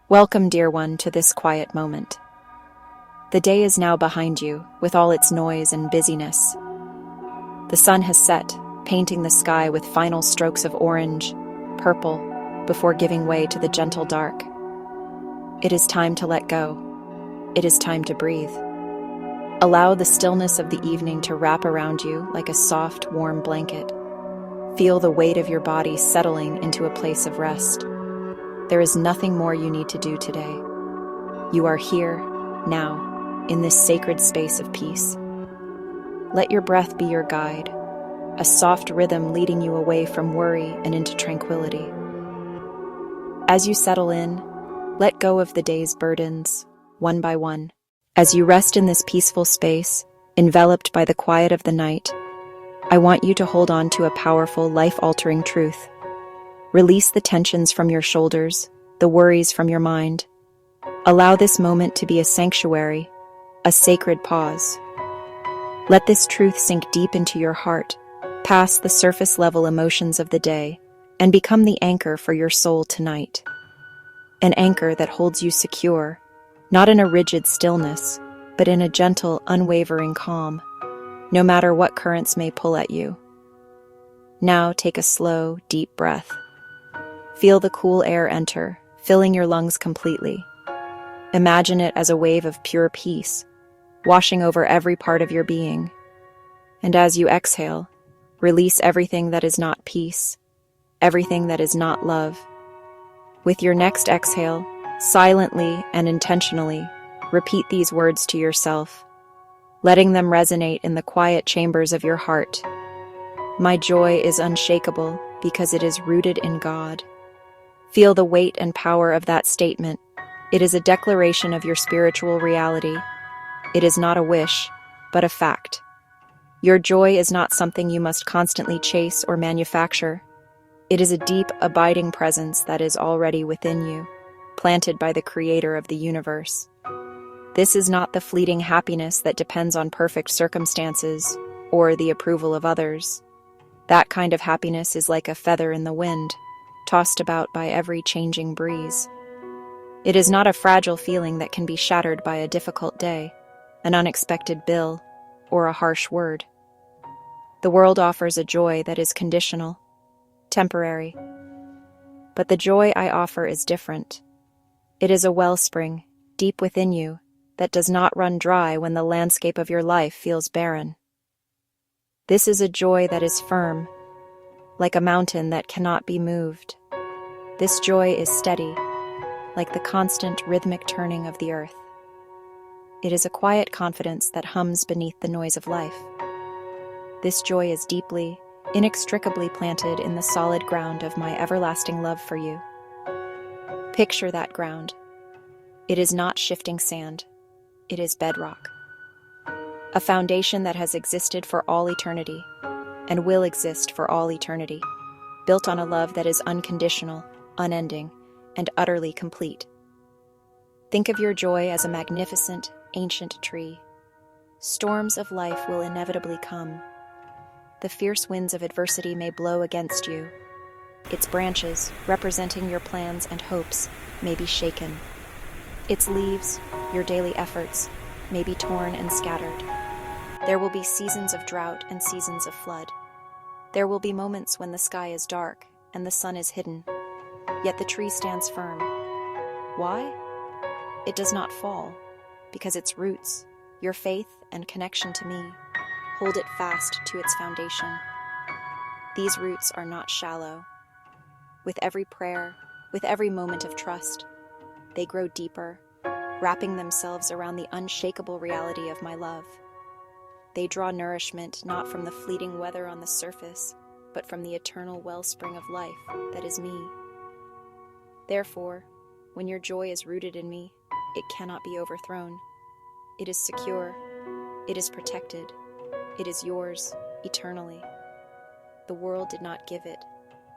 Welcome, dear one, to this quiet moment. The day is now behind you, with all its noise and busyness. The sun has set, painting the sky with final strokes of orange, purple, before giving way to the gentle dark. It is time to let go. It is time to breathe. Allow the stillness of the evening to wrap around you like a soft, warm blanket. Feel the weight of your body settling into a place of rest. There is nothing more you need to do today. You are here, now, in this sacred space of peace. Let your breath be your guide, a soft rhythm leading you away from worry and into tranquility. As you settle in, let go of the day's burdens, one by one. As you rest in this peaceful space, enveloped by the quiet of the night, I want you to hold on to a powerful, life-altering truth. Release the tensions from your shoulders, the worries from your mind. Allow this moment to be a sanctuary, a sacred pause. Let this truth sink deep into your heart, past the surface-level emotions of the day, and become the anchor for your soul tonight. An anchor that holds you secure, not in a rigid stillness, but in a gentle, unwavering calm, no matter what currents may pull at you. Now take a slow, deep breath. Feel the cool air enter, filling your lungs completely. Imagine it as a wave of pure peace, washing over every part of your being. And as you exhale, release everything that is not peace, everything that is not love. With your next exhale, silently and intentionally, repeat these words to yourself, letting them resonate in the quiet chambers of your heart. My joy is unshakable because it is rooted in God. Feel the weight and power of that statement. It is a declaration of your spiritual reality. It is not a wish, but a fact. Your joy is not something you must constantly chase or manufacture. It is a deep, abiding presence that is already within you, planted by the Creator of the universe. This is not the fleeting happiness that depends on perfect circumstances or the approval of others. That kind of happiness is like a feather in the wind, tossed about by every changing breeze. It is not a fragile feeling that can be shattered by a difficult day, an unexpected bill, or a harsh word. The world offers a joy that is conditional, temporary. But the joy I offer is different. It is a wellspring, deep within you, that does not run dry when the landscape of your life feels barren. This is a joy that is firm, like a mountain that cannot be moved. This joy is steady, like the constant rhythmic turning of the earth. It is a quiet confidence that hums beneath the noise of life. This joy is deeply, inextricably planted in the solid ground of my everlasting love for you. Picture that ground. It is not shifting sand. It is bedrock. A foundation that has existed for all eternity, and will exist for all eternity, built on a love that is unconditional, unending, and utterly complete. Think of your joy as a magnificent, ancient tree. Storms of life will inevitably come. The fierce winds of adversity may blow against you. Its branches, representing your plans and hopes, may be shaken. Its leaves, your daily efforts, may be torn and scattered. There will be seasons of drought and seasons of flood. There will be moments when the sky is dark and the sun is hidden, yet the tree stands firm. Why? It does not fall, because its roots, your faith and connection to me, hold it fast to its foundation. These roots are not shallow. With every prayer, with every moment of trust, they grow deeper, wrapping themselves around the unshakable reality of my love. They draw nourishment not from the fleeting weather on the surface, but from the eternal wellspring of life that is me. Therefore, when your joy is rooted in me, it cannot be overthrown. It is secure. It is protected. It is yours eternally. The world did not give it,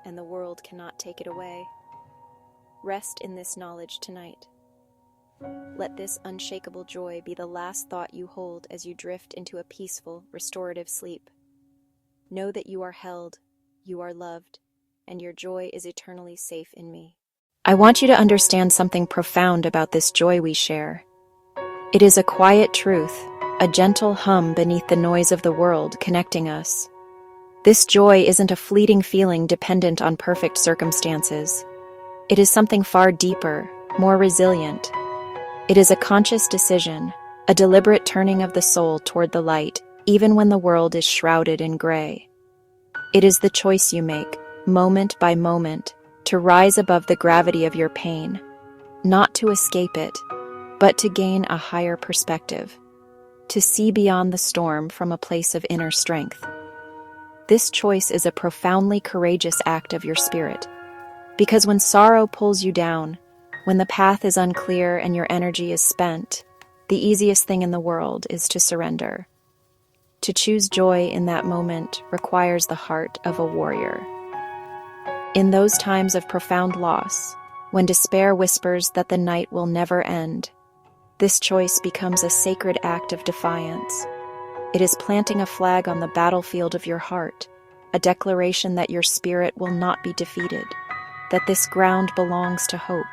and the world cannot take it away. Rest in this knowledge tonight. Let this unshakable joy be the last thought you hold as you drift into a peaceful, restorative sleep. Know that you are held, you are loved, and your joy is eternally safe in me. I want you to understand something profound about this joy we share. It is a quiet truth, a gentle hum beneath the noise of the world connecting us. This joy isn't a fleeting feeling dependent on perfect circumstances. It is something far deeper, more resilient. It is a conscious decision, a deliberate turning of the soul toward the light, even when the world is shrouded in gray. It is the choice you make, moment by moment, to rise above the gravity of your pain, not to escape it, but to gain a higher perspective, to see beyond the storm from a place of inner strength. This choice is a profoundly courageous act of your spirit, because when sorrow pulls you down, when the path is unclear and your energy is spent, the easiest thing in the world is to surrender. To choose joy in that moment requires the heart of a warrior. In those times of profound loss, when despair whispers that the night will never end, this choice becomes a sacred act of defiance. It is planting a flag on the battlefield of your heart, a declaration that your spirit will not be defeated, that this ground belongs to hope.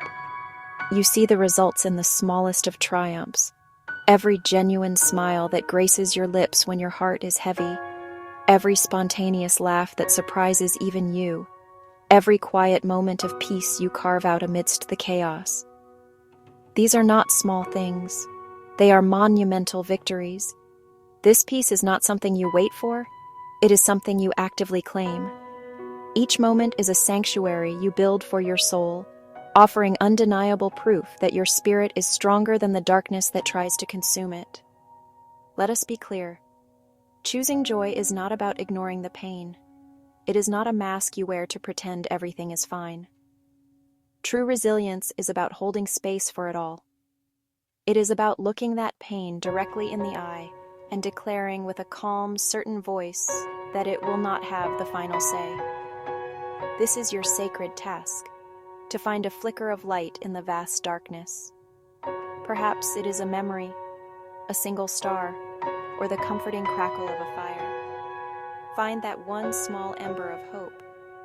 You see the results in the smallest of triumphs, every genuine smile that graces your lips when your heart is heavy, every spontaneous laugh that surprises even you, every quiet moment of peace you carve out amidst the chaos. These are not small things. They are monumental victories. This peace is not something you wait for. It is something you actively claim. Each moment is a sanctuary you build for your soul, offering undeniable proof that your spirit is stronger than the darkness that tries to consume it. Let us be clear. Choosing joy is not about ignoring the pain. It is not a mask you wear to pretend everything is fine. True resilience is about holding space for it all. It is about looking that pain directly in the eye and declaring with a calm, certain voice that it will not have the final say. This is your sacred task, to find a flicker of light in the vast darkness. Perhaps it is a memory, a single star, or the comforting crackle of a fire. Find that one small ember of hope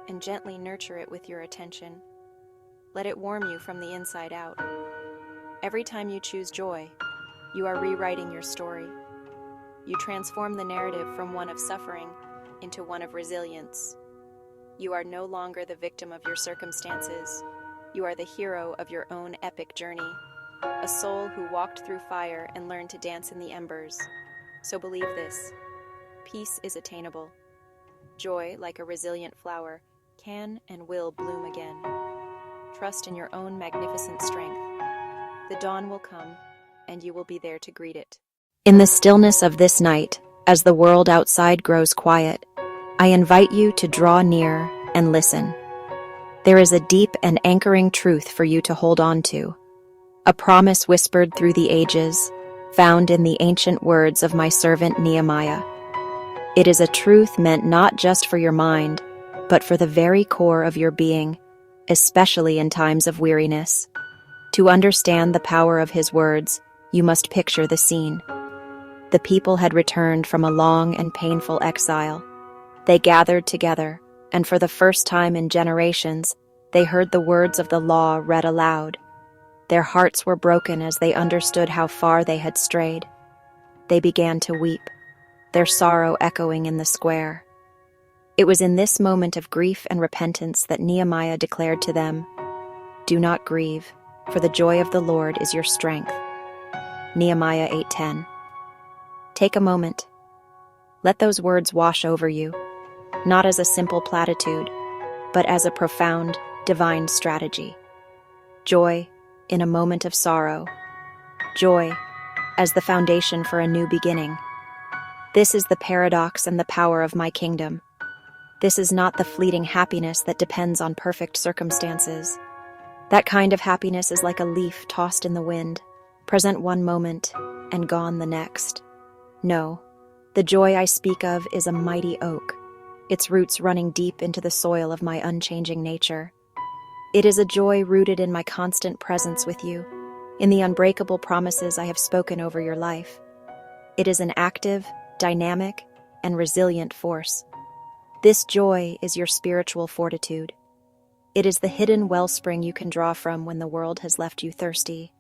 and gently nurture it with your attention. Let it warm you from the inside out. Every time you choose joy, you are rewriting your story. You transform the narrative from one of suffering into one of resilience. You are no longer the victim of your circumstances. You are the hero of your own epic journey, a soul who walked through fire and learned to dance in the embers. So believe this: peace is attainable. Joy, like a resilient flower, can and will bloom again. Trust in your own magnificent strength. The dawn will come, and you will be there to greet it. In the stillness of this night, as the world outside grows quiet, I invite you to draw near and listen. There is a deep and anchoring truth for you to hold on to, a promise whispered through the ages, found in the ancient words of my servant Nehemiah. It is a truth meant not just for your mind, but for the very core of your being, especially in times of weariness. To understand the power of his words, you must picture the scene. The people had returned from a long and painful exile. They gathered together, and for the first time in generations, they heard the words of the law read aloud. Their hearts were broken as they understood how far they had strayed. They began to weep, their sorrow echoing in the square. It was in this moment of grief and repentance that Nehemiah declared to them, "Do not grieve, for the joy of the Lord is your strength." Nehemiah 8:10. Take a moment. Let those words wash over you, not as a simple platitude, but as a profound, divine strategy. Joy in a moment of sorrow. Joy as the foundation for a new beginning. This is the paradox and the power of my kingdom. This is not the fleeting happiness that depends on perfect circumstances. That kind of happiness is like a leaf tossed in the wind, present one moment and gone the next. No, the joy I speak of is a mighty oak, its roots running deep into the soil of my unchanging nature. It is a joy rooted in my constant presence with you, in the unbreakable promises I have spoken over your life. It is an active, dynamic, and resilient force. This joy is your spiritual fortitude. It is the hidden wellspring you can draw from when the world has left you thirsty.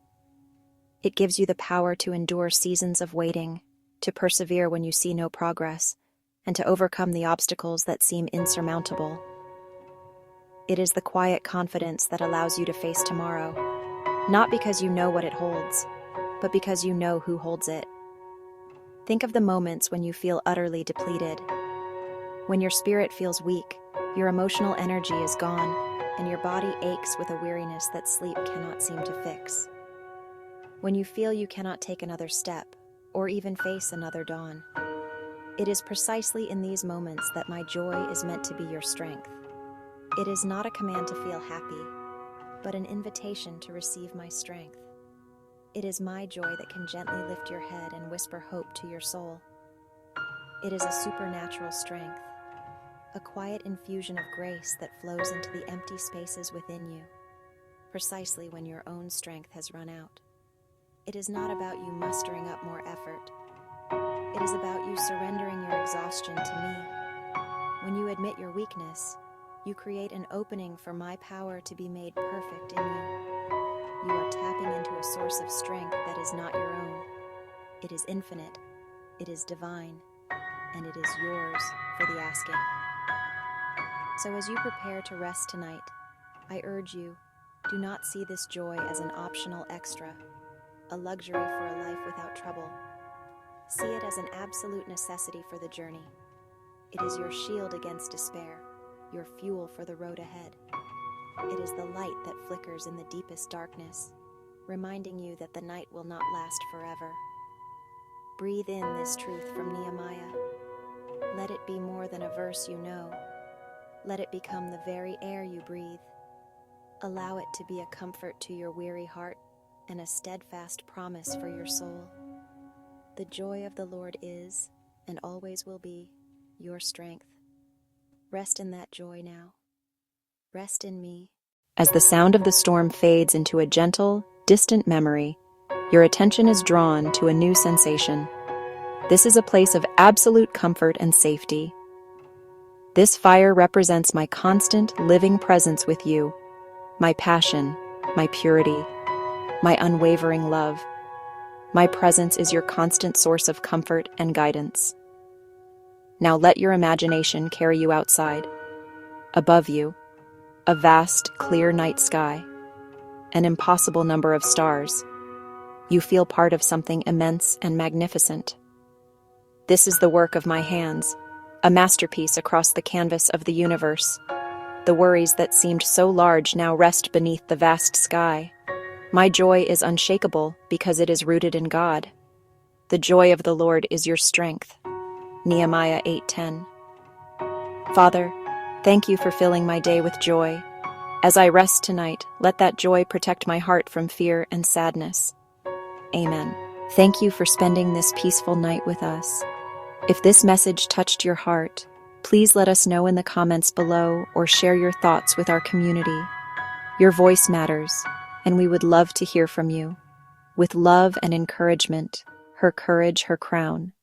It gives you the power to endure seasons of waiting, to persevere when you see no progress, and to overcome the obstacles that seem insurmountable. It is the quiet confidence that allows you to face tomorrow, not because you know what it holds, but because you know who holds it. Think of the moments when you feel utterly depleted, when your spirit feels weak, your emotional energy is gone, and your body aches with a weariness that sleep cannot seem to fix. When you feel you cannot take another step, or even face another dawn. It is precisely in these moments that my joy is meant to be your strength. It is not a command to feel happy, but an invitation to receive my strength. It is my joy that can gently lift your head and whisper hope to your soul. It is a supernatural strength, a quiet infusion of grace that flows into the empty spaces within you, precisely when your own strength has run out. It is not about you mustering up more effort. It is about you surrendering your exhaustion to me. When you admit your weakness, you create an opening for my power to be made perfect in you. You are tapping into a source of strength that is not your own. It is infinite, it is divine, and it is yours for the asking. So as you prepare to rest tonight, I urge you, do not see this joy as an optional extra, a luxury for a life without trouble. See it as an absolute necessity for the journey. It is your shield against despair, your fuel for the road ahead. It is the light that flickers in the deepest darkness, reminding you that the night will not last forever. Breathe in this truth from Nehemiah. Let it be more than a verse you know. Let it become the very air you breathe. Allow it to be a comfort to your weary heart and a steadfast promise for your soul. The joy of the Lord is, and always will be, your strength. Rest in that joy now. Rest in me. As the sound of the storm fades into a gentle, distant memory, your attention is drawn to a new sensation. This is a place of absolute comfort and safety. This fire represents my constant, living presence with you, my passion, my purity, my unwavering love. My presence is your constant source of comfort and guidance. Now let your imagination carry you outside. Above you, a vast, clear night sky, an impossible number of stars. You feel part of something immense and magnificent. This is the work of my hands, a masterpiece across the canvas of the universe. The worries that seemed so large now rest beneath the vast sky. My joy is unshakable because it is rooted in God. The joy of the Lord is your strength. Nehemiah 8:10. Father, thank you for filling my day with joy. As I rest tonight, let that joy protect my heart from fear and sadness. Amen. Thank you for spending this peaceful night with us. If this message touched your heart, please let us know in the comments below or share your thoughts with our community. Your voice matters, and we would love to hear from you. With love and encouragement, her courage, her crown.